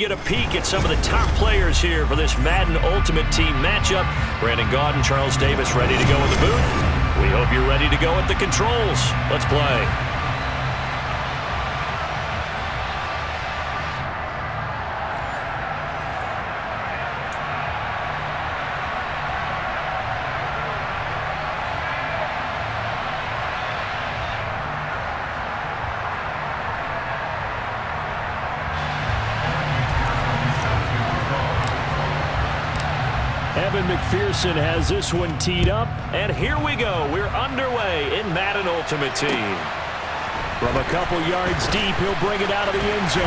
Get a peek at some of the top players here for this Madden Ultimate Team matchup. Brandon Gaudin, Charles Davis ready to go in the booth. We hope you're ready to go at the controls. Let's play. Evan McPherson has this one teed up, and here we go. We're underway in Madden Ultimate Team. From a couple yards deep, he'll bring it out of the end zone.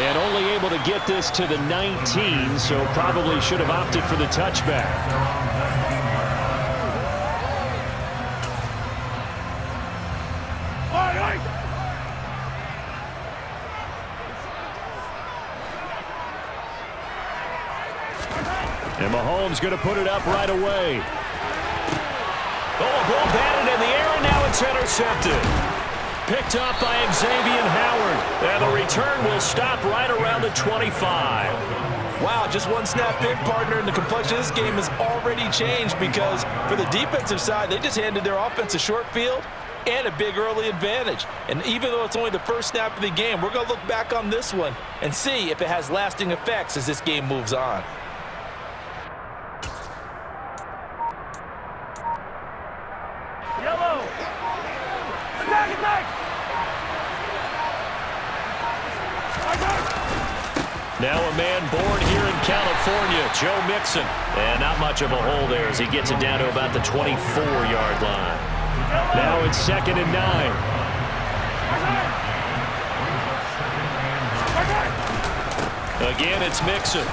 And only able to get this to the 19, so probably should have opted for the touchback. And Mahomes going to put it up right away. Oh, ball batted in the air, and now it's intercepted. Picked up by Xavier Howard. And the return will stop right around the 25. Wow, just one snap in, partner, and the complexion of this game has already changed because for the defensive side, they just handed their offense a short field and a big early advantage. And even though it's only the first snap of the game, we're going to look back on this one and see if it has lasting effects as this game moves on. Now a man born here in California, Joe Mixon. And not much of a hole there as he gets it down to about the 24-yard line. Now it's 2nd and 9. Again, it's Mixon.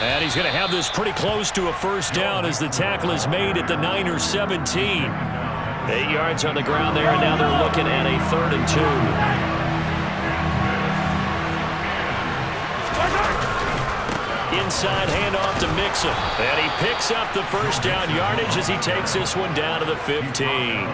And he's going to have this pretty close to a first down as the tackle is made at the Niners 17. 8 yards on the ground there, and now they're looking at a 3rd and 2. Inside handoff to Mixon. And he picks up the first down yardage as he takes this one down to the 15.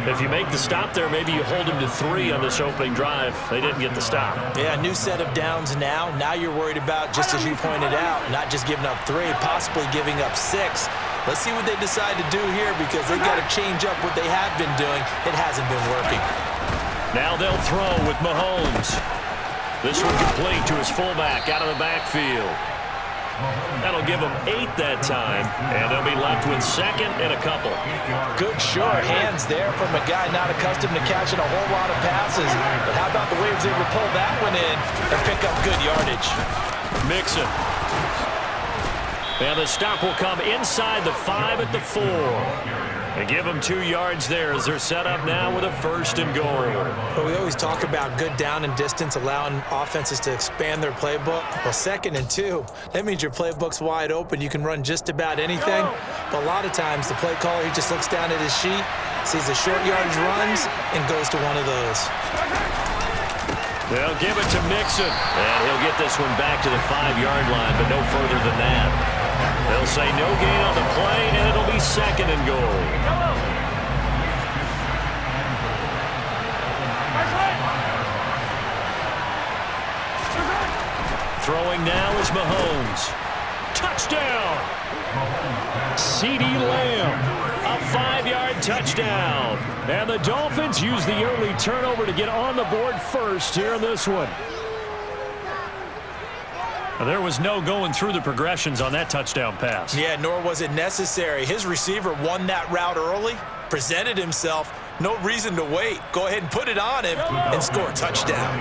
If you make the stop there, maybe you hold him to 3 on this opening drive. They didn't get the stop. Yeah, new set of downs now. Now you're worried about, just as you pointed out, not just giving up 3, possibly giving up 6. Let's see what they decide to do here because they've got to change up what they have been doing. It hasn't been working. Now they'll throw with Mahomes. This one complete to his fullback out of the backfield. That'll give them 8 that time, and they'll be left with 2nd and a couple. Good sure hands there from a guy not accustomed to catching a whole lot of passes. But how about the way he was able to pull that one in and pick up good yardage? Mixon. And the stop will come inside the 5 at the 4. And give them 2 yards there as they're set up now with a 1st and goal. But we always talk about good down and distance, allowing offenses to expand their playbook. Well, 2nd and 2, that means your playbook's wide open. You can run just about anything. But a lot of times the play caller, he just looks down at his sheet, sees the short yardage runs, and goes to one of those. They'll give it to Mixon. And he'll get this one back to the 5-yard line, but no further than that. They'll say no gain on the play, and it'll be 2nd and goal. Throwing now is Mahomes. Touchdown! CeeDee Lamb, a 5-yard touchdown. And the Dolphins use the early turnover to get on the board first here in this one. There was no going through the progressions on that touchdown pass. Yeah, nor was it necessary. His receiver won that route early, presented himself. No reason to wait. Go ahead and put it on him and score a touchdown.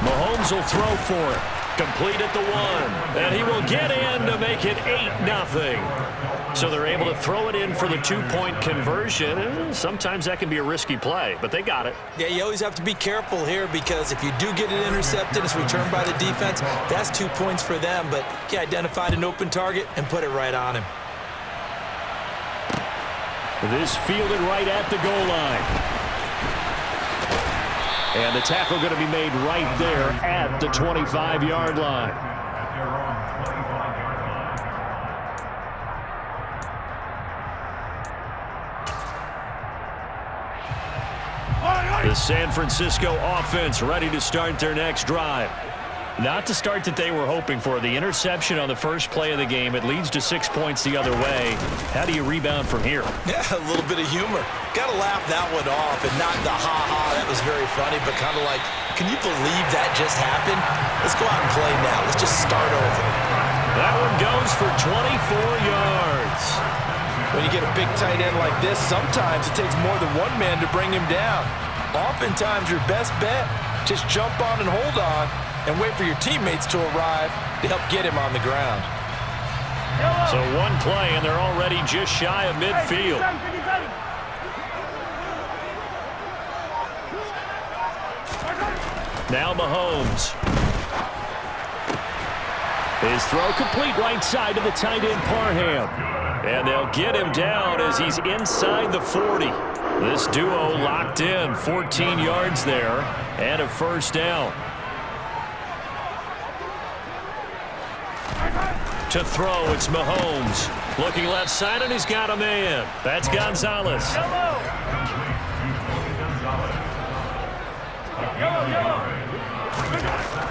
Mahomes will throw for it. Complete at the 1. And he will get in to make it 8-0. So they're able to throw it in for the 2-point conversion. And sometimes that can be a risky play, but they got it. Yeah, you always have to be careful here because if you do get it intercepted, it's returned by the defense, that's 2 points for them. But he identified an open target and put it right on him. This fielded right at the goal line. And the tackle going to be made right there at the 25-yard line. The San Francisco offense ready to start their next drive. Not the start that they were hoping for. The interception on the first play of the game. It leads to 6 points the other way. How do you rebound from here? Yeah, a little bit of humor. Got to laugh that one off and not the ha-ha. That was very funny, but kind of like, can you believe that just happened? Let's go out and play now. Let's just start over. That one goes for 24 yards. When you get a big tight end like this, sometimes it takes more than one man to bring him down. Oftentimes, your best bet, just jump on and hold on and wait for your teammates to arrive to help get him on the ground. So one play, and they're already just shy of midfield. Now Mahomes. His throw complete right side to the tight end Parham. And they'll get him down as he's inside the 40. This duo locked in, 14 yards there, and a first down. To throw, it's Mahomes. Looking left side, and he's got a man. That's Gonzalez.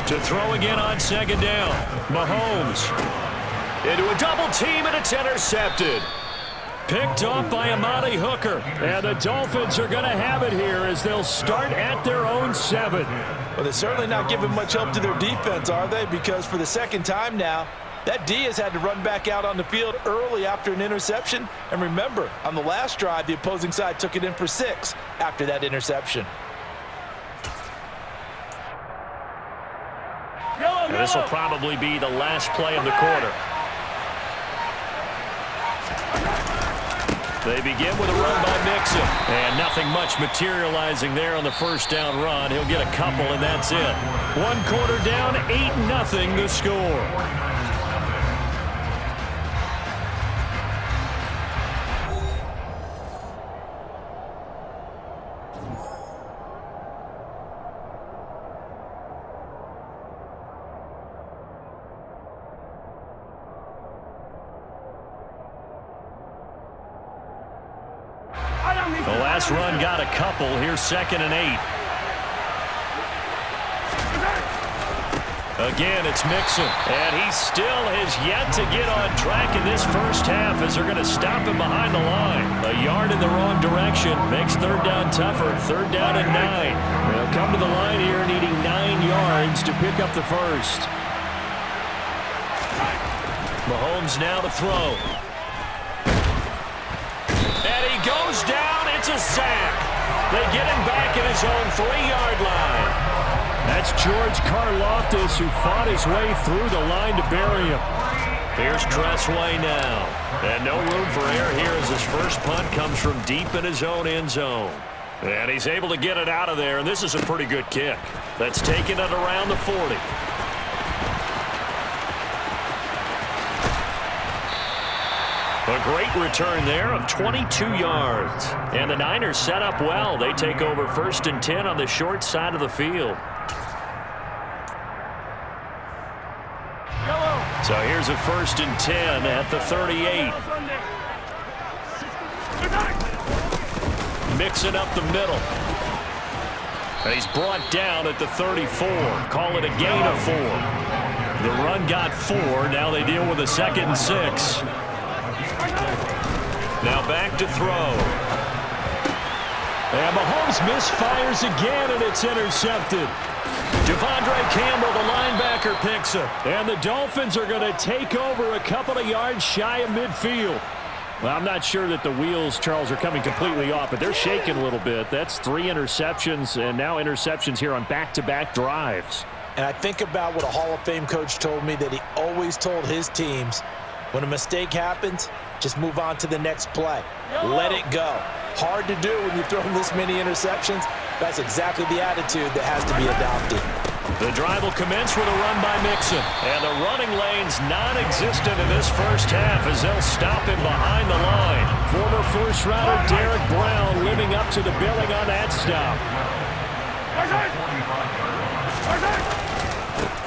To throw again on second down. Mahomes. Into a double team, and it's intercepted. Picked off by Amani Hooker. And the Dolphins are going to have it here as they'll start at their own 7. Well, they're certainly not giving much help to their defense, are they? Because for the second time now, that D has had to run back out on the field early after an interception. And remember, on the last drive, the opposing side took it in for 6 after that interception. This will probably be the last play of the quarter. They begin with a run by Mixon. And nothing much materializing there on the first down run. He'll get a couple, and that's it. 1 quarter down, 8-0 the score. The last run got a couple. Here's 2nd and 8. Again, it's Mixon. And he still has yet to get on track in this first half as they're going to stop him behind the line. A yard in the wrong direction makes third down tougher. 3rd down and 9. They'll come to the line here needing 9 yards to pick up the first. Mahomes now to throw. And he goes down. It's a sack. They get him back at his own 3-yard line. That's George Karlaftis, who fought his way through the line to bury him. Here's Tressway now. And no room for error here as his first punt comes from deep in his own end zone. And he's able to get it out of there, and this is a pretty good kick. That's taken it around the 40. A great return there of 22 yards. And the Niners set up well. They take over 1st and 10 on the short side of the field. So here's a 1st and 10 at the 38. Mixing up the middle. And he's brought down at the 34. Call it a gain of 4. The run got 4. Now they deal with a 2nd and 6. Now back to throw. And Mahomes misfires again, and it's intercepted. Devondre Campbell, the linebacker, picks it. And the Dolphins are going to take over a couple of yards shy of midfield. Well, I'm not sure that the wheels, Charles, are coming completely off, but they're shaking a little bit. That's 3 interceptions, and now interceptions here on back-to-back drives. And I think about what a Hall of Fame coach told me, that he always told his teams, when a mistake happens, just move on to the next play. Let it go. Hard to do when you throw this many interceptions. That's exactly the attitude that has to be adopted. The drive will commence with a run by Mixon. And the running lane's non-existent in this first half as they'll stop him behind the line. Former first-rounder Derek Brown living up to the billing on that stop.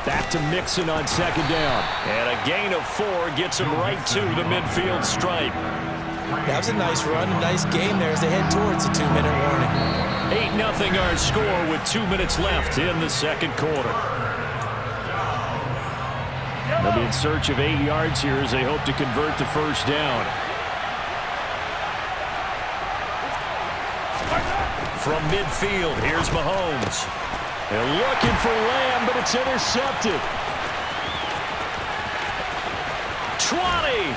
Back to Mixon on 2nd down. And a gain of 4 gets him right to the midfield stripe. That was a nice run, a nice gain there as they head towards a 2-minute warning. 8-0 our score with 2 minutes left in the second quarter. They'll be in search of 8 yards here as they hope to convert the first down. From midfield, here's Mahomes. They're looking for Lamb, but it's intercepted. 20.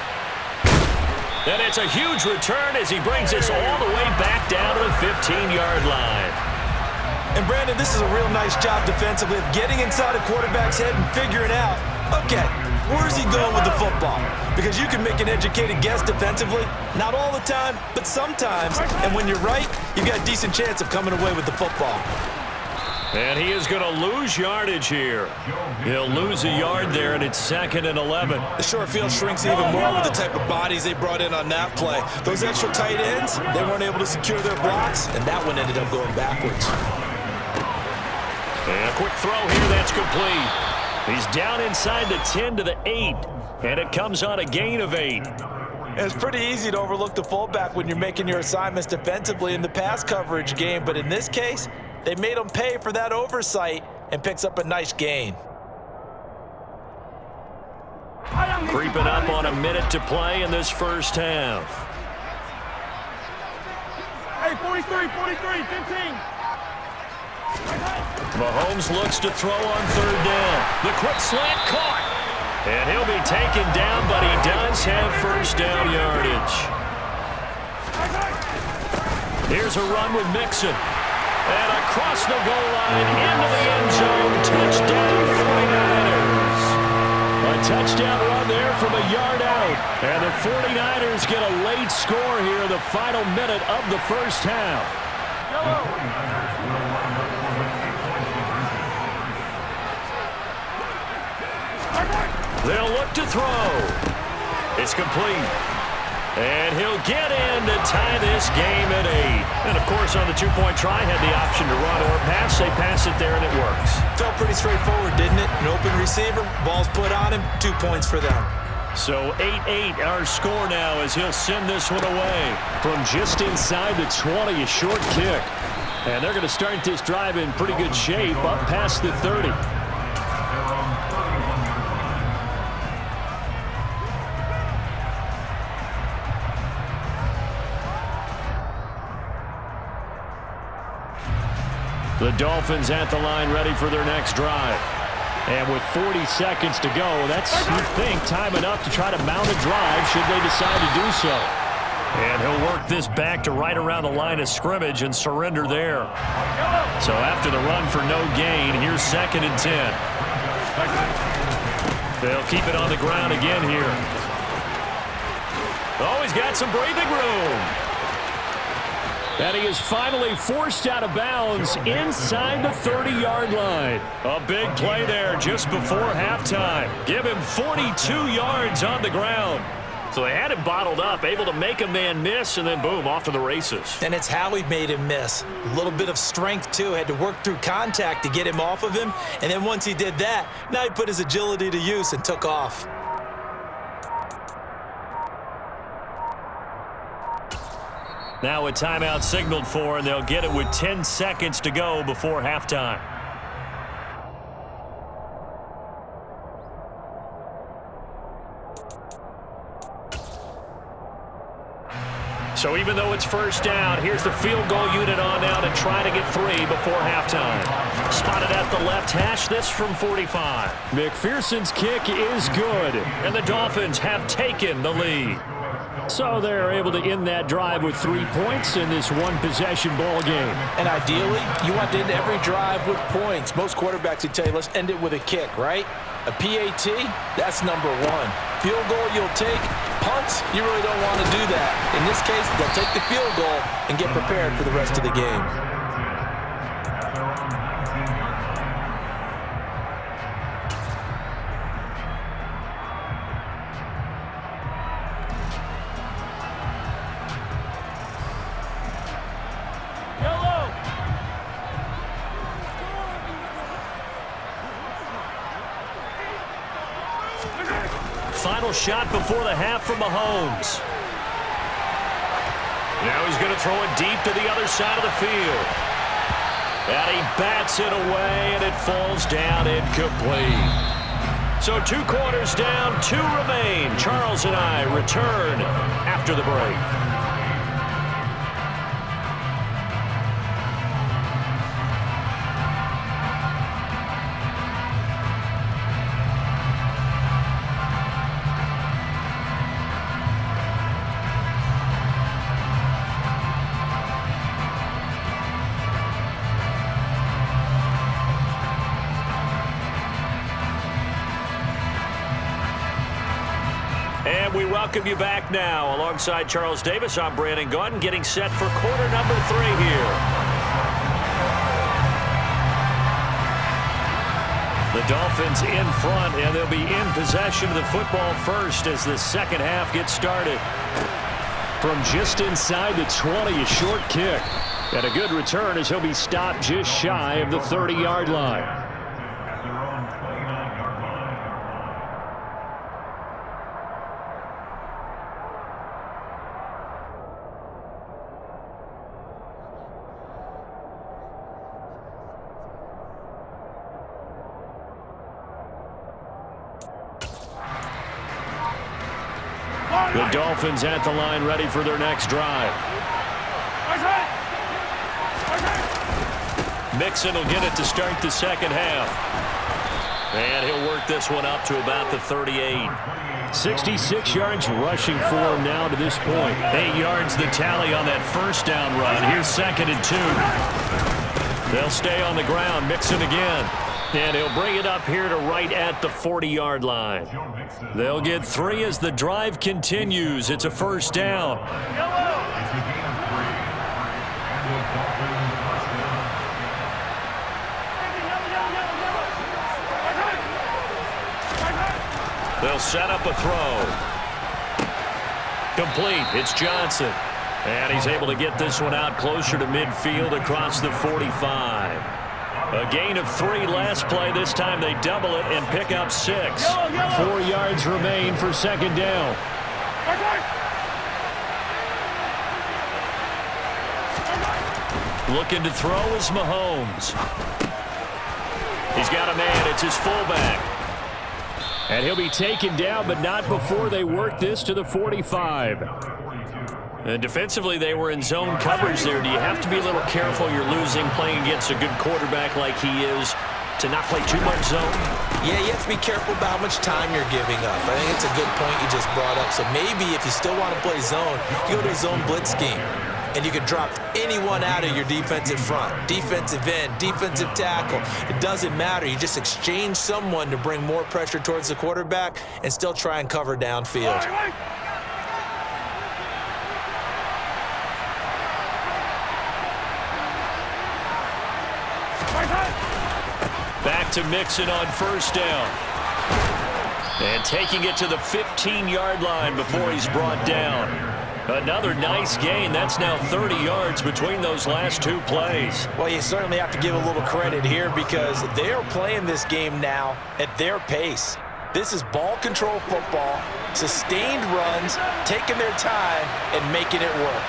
And it's a huge return as he brings us all the way back down to the 15-yard line. And, Brandon, this is a real nice job defensively of getting inside a quarterback's head and figuring out, okay, where's he going with the football? Because you can make an educated guess defensively, not all the time, but sometimes. And when you're right, you've got a decent chance of coming away with the football. And he is going to lose yardage here. He'll lose a yard there, and it's 2nd and 11. The short field shrinks even more with the type of bodies they brought in on that play. Those extra tight ends, they weren't able to secure their blocks, and that one ended up going backwards. And a quick throw here, that's complete. He's down inside the 10 to the 8, and it comes on a gain of 8. And it's pretty easy to overlook the fullback when you're making your assignments defensively in the pass coverage game, but in this case, they made him pay for that oversight and picks up a nice gain. Creeping up on a minute to play in this first half. Hey, 43, 15. Mahomes looks to throw on 3rd down. The quick slant caught. And he'll be taken down, but he does have first down yardage. Here's a run with Mixon. And across the goal line into the end zone. Touchdown 49ers. A touchdown run there from a yard out. And the 49ers get a late score here in the final minute of the first half. They'll look to throw. It's complete. And he'll get in to tie this game at 8. And, of course, on the two-point try, had the option to run or pass. They pass it there, and it works. Felt pretty straightforward, didn't it? An open receiver, ball's put on him, 2 points for them. So 8-8 our score now as he'll send this one away. From just inside the 20, a short kick. And they're going to start this drive in pretty good shape up past the 30. The Dolphins at the line ready for their next drive. And with 40 seconds to go, that's, you'd think, time enough to try to mount a drive should they decide to do so. And he'll work this back to right around the line of scrimmage and surrender there. So after the run for no gain, here's 2nd and 10. They'll keep it on the ground again here. Oh, he's got some breathing room. And he is finally forced out of bounds inside the 30-yard line. A big play there just before halftime. Give him 42 yards on the ground. So they had him bottled up, able to make a man miss, and then boom, off to the races. And it's how he made him miss. A little bit of strength, too. Had to work through contact to get him off of him. And then once he did that, now he put his agility to use and took off. Now a timeout signaled for, and they'll get it with 10 seconds to go before halftime. So even though it's first down, here's the field goal unit on now to try to get 3 before halftime. Spotted at the left hash, this from 45. McPherson's kick is good, and the Dolphins have taken the lead. So they're able to end that drive with 3 points in this one-possession ball game. And ideally, you want to end every drive with points. Most quarterbacks would tell you, let's end it with a kick, right? A PAT, that's number 1. Field goal you'll take. Punts, you really don't want to do that. In this case, they'll take the field goal and get prepared for the rest of the game. Final shot before the half from Mahomes. Now he's going to throw it deep to the other side of the field. And he bats it away, and it falls down incomplete. So 2 quarters down, 2 remain. Charles and I return after the break. And we welcome you back now. Alongside Charles Davis, I'm Brandon Gaudin, getting set for quarter number 3 here. The Dolphins in front, and they'll be in possession of the football first as the second half gets started. From just inside the 20, a short kick. And a good return as he'll be stopped just shy of the 30-yard line. The Dolphins at the line ready for their next drive. Mixon will get it to start the second half. And he'll work this one up to about the 38. 66 yards rushing for him now to this point. 8 yards the tally on that first down run. Here's 2nd and 2. They'll stay on the ground. Mixon again. And he'll bring it up here to right at the 40-yard line. They'll get 3 as the drive continues. It's a first down. They'll set up a throw. Complete. It's Johnson. And he's able to get this one out closer to midfield across the 45. A gain of 3 last play. This time they double it and pick up 6. 4 yards remain for second down. Looking to throw is Mahomes. He's got a man. It's his fullback. And he'll be taken down, but not before they work this to the 45. And defensively, they were in zone coverage there. Do you have to be a little careful? You're losing, playing against a good quarterback like he is, to not play too much zone? Yeah, you have to be careful about how much time you're giving up. I think it's a good point you just brought up. So maybe if you still want to play zone, you go to a zone blitz scheme. And you can drop anyone out of your defensive front. Defensive end, defensive tackle. It doesn't matter. You just exchange someone to bring more pressure towards the quarterback and still try and cover downfield. Back to Mixon on first down. And taking it to the 15-yard line before he's brought down. Another nice gain. That's now 30 yards between those last 2 plays. Well, you certainly have to give a little credit here because they are playing this game now at their pace. This is ball control football, sustained runs, taking their time, and making it work.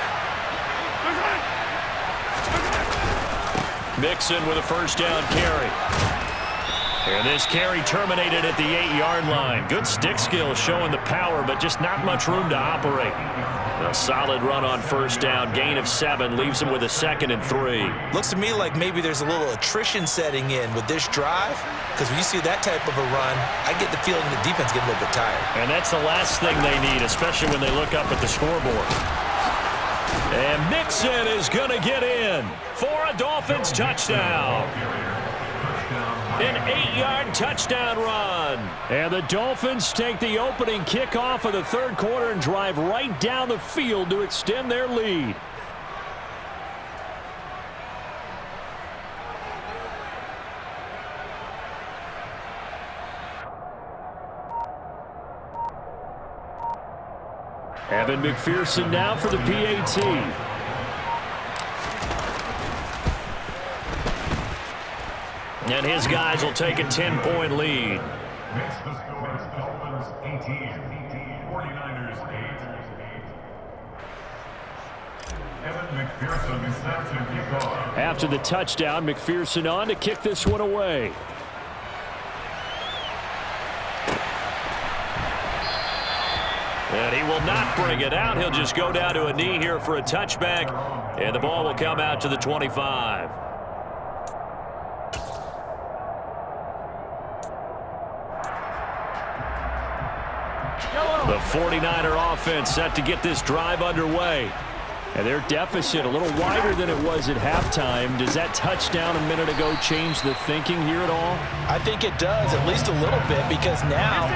Mixon with a first down carry. And this carry terminated at the 8-yard line. Good stick skill showing the power, but just not much room to operate. A solid run on first down. Gain of 7 leaves him with a 2nd and 3. Looks to me like maybe there's a little attrition setting in with this drive, because when you see that type of a run, I get the feeling the defense getting a little bit tired. And that's the last thing they need, especially when they look up at the scoreboard. And Mixon is going to get in for a Dolphins touchdown. An 8-yard touchdown run. And the Dolphins take the opening kickoff of the third quarter and drive right down the field to extend their lead. Evan McPherson now for the PAT. And his guys will take a 10-point lead. Next, the score is Dolphins 18, 49ers 8. Evan McPherson. After the touchdown, McPherson on to kick this one away. And he will not bring it out. He'll just go down to a knee here for a touchback. And the ball will come out to the 25. The 49er offense set to get this drive underway. And their deficit a little wider than it was at halftime. Does that touchdown a minute ago change the thinking here at all? I think it does, at least a little bit, because now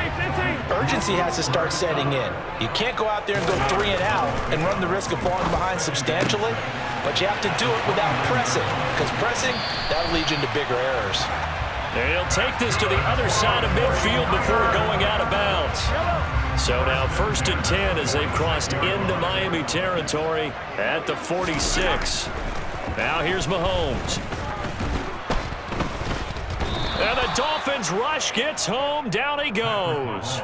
urgency has to start setting in. You can't go out there and go 3 and out and run the risk of falling behind substantially, but you have to do it without pressing, because pressing, that'll lead you into bigger errors. And he'll take this to the other side of midfield before going out of bounds. So now 1st and 10 as they've crossed into Miami territory at the 46. Now here's Mahomes. And the Dolphins rush gets home. Down he goes.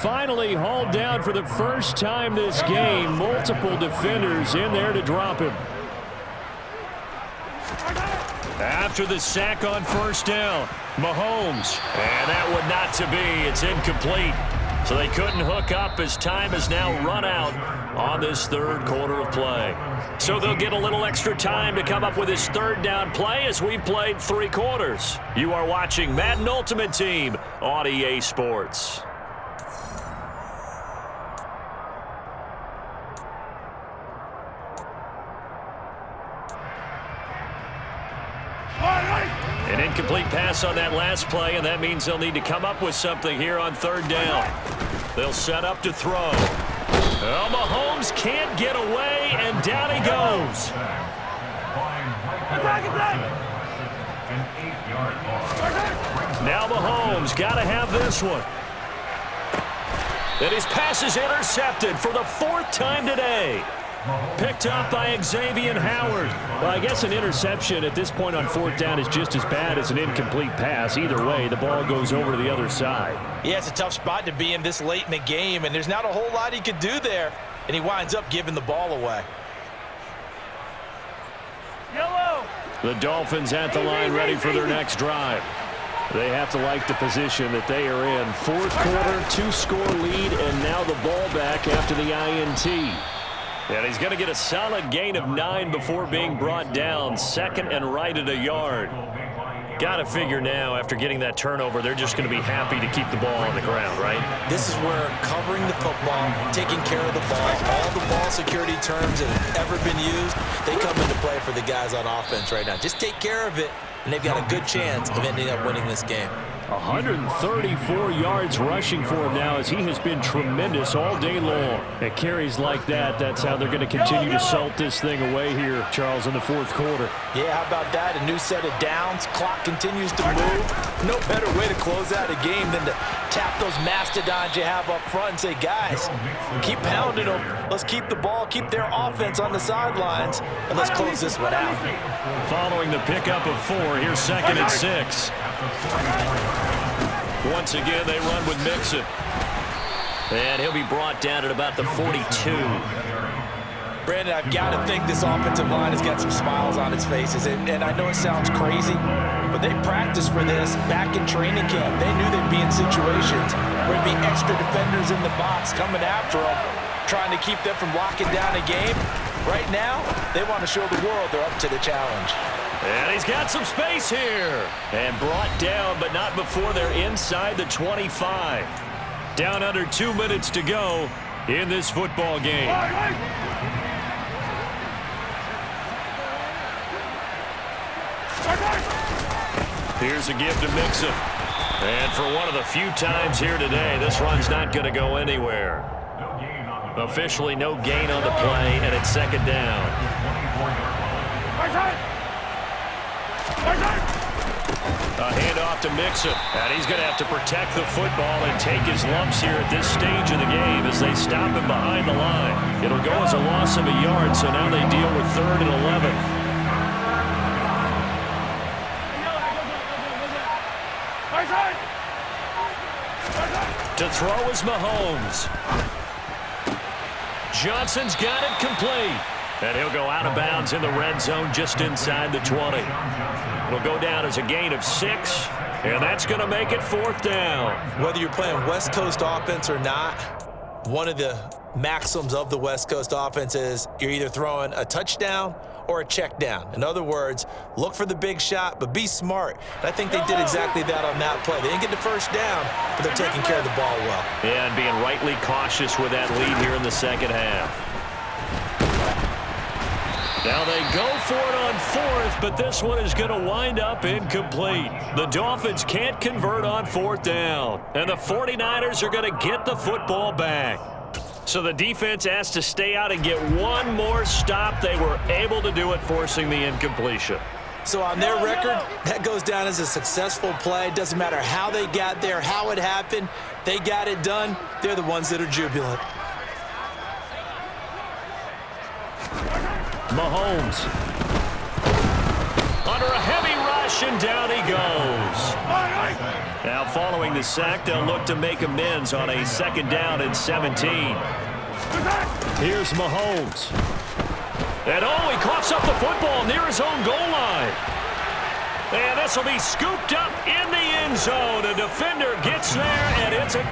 Finally hauled down for the first time this game. Multiple defenders in there to drop him. After the sack on 1st down, Mahomes. And that would not to be. It's incomplete. So they couldn't hook up as time has now run out on this 3rd quarter of play. So they'll get a little extra time to come up with this 3rd down play as we've played 3 quarters. You are watching Madden Ultimate Team on EA Sports. An incomplete pass on that last play, and that means they'll need to come up with something here on 3rd down. They'll set up to throw. Well, Mahomes can't get away, and down he goes. Now Mahomes got to have this one. And his pass is intercepted for the 4th time today. Picked up by Xavier Howard. Well, I guess an interception at this point on 4th down is just as bad as an incomplete pass. Either way, the ball goes over to the other side. Yeah, it's a tough spot to be in this late in the game, and there's not a whole lot he could do there, and he winds up giving the ball away. Yellow. The Dolphins at the line ready for their next drive. They have to like the position that they are in. 4th quarter, 2-score lead, and now the ball back after the INT. And he's going to get a solid gain of 9 before being brought down. 2nd and right at a yard. Got to figure now, after getting that turnover, they're just going to be happy to keep the ball on the ground, right? This is where covering the football, taking care of the ball, all the ball security terms that have ever been used, they come into play for the guys on offense right now. Just take care of it, and they've got a good chance of ending up winning this game. 134 yards rushing for him now as he has been tremendous all day long. At carries like that, that's how they're going to continue to salt this thing away here, Charles, in the 4th quarter. Yeah, how about that? A new set of downs. Clock continues to move. No better way to close out a game than to tap those mastodons you have up front and say, guys, keep pounding them. Let's keep the ball, keep their offense on the sidelines, and let's close this one out. Following the pickup of 4, here's 2nd and 6. Once again, they run with Mixon. And he'll be brought down at about the 42. Brandon, I've got to think this offensive line has got some smiles on its faces. And I know it sounds crazy, but they practiced for this back in training camp. They knew they'd be in situations where there'd be extra defenders in the box coming after them, trying to keep them from locking down a game. Right now, they want to show the world they're up to the challenge. And he's got some space here. And brought down, but not before they're inside the 25. Down under 2 minutes to go in this football game. Here's a give to Mixon. And for one of the few times here today, this run's not going to go anywhere. Officially no gain on the play, and it's 2nd down. A handoff to Mixon, and he's going to have to protect the football and take his lumps here at this stage of the game as they stop him behind the line. It'll go as a loss of a yard, so now they deal with 3rd and 11. To throw is Mahomes. Johnson's got it complete. And he'll go out of bounds in the red zone just inside the 20. It'll go down as a gain of 6, and that's going to make it 4th down. Whether you're playing West Coast offense or not, one of the maxims of the West Coast offense is you're either throwing a touchdown or a check down. In other words, look for the big shot, but be smart. And I think they did exactly that on that play. They didn't get the first down, but they're taking care of the ball well. Yeah, and being rightly cautious with that lead here in the second half. Now they go for it on 4th, but this one is going to wind up incomplete. The Dolphins can't convert on 4th down, and the 49ers are going to get the football back. So the defense has to stay out and get one more stop. They were able to do it, forcing the incompletion. So on their record, that goes down as a successful play. It doesn't matter how they got there, how it happened. They got it done. They're the ones that are jubilant. Mahomes. Under a heavy rush, and down he goes. Now following the sack, they'll look to make amends on a 2nd down and 17. Here's Mahomes. And he coughs up the football near his own goal line. And this will be scooped up in the end zone. A defender gets there, and it's a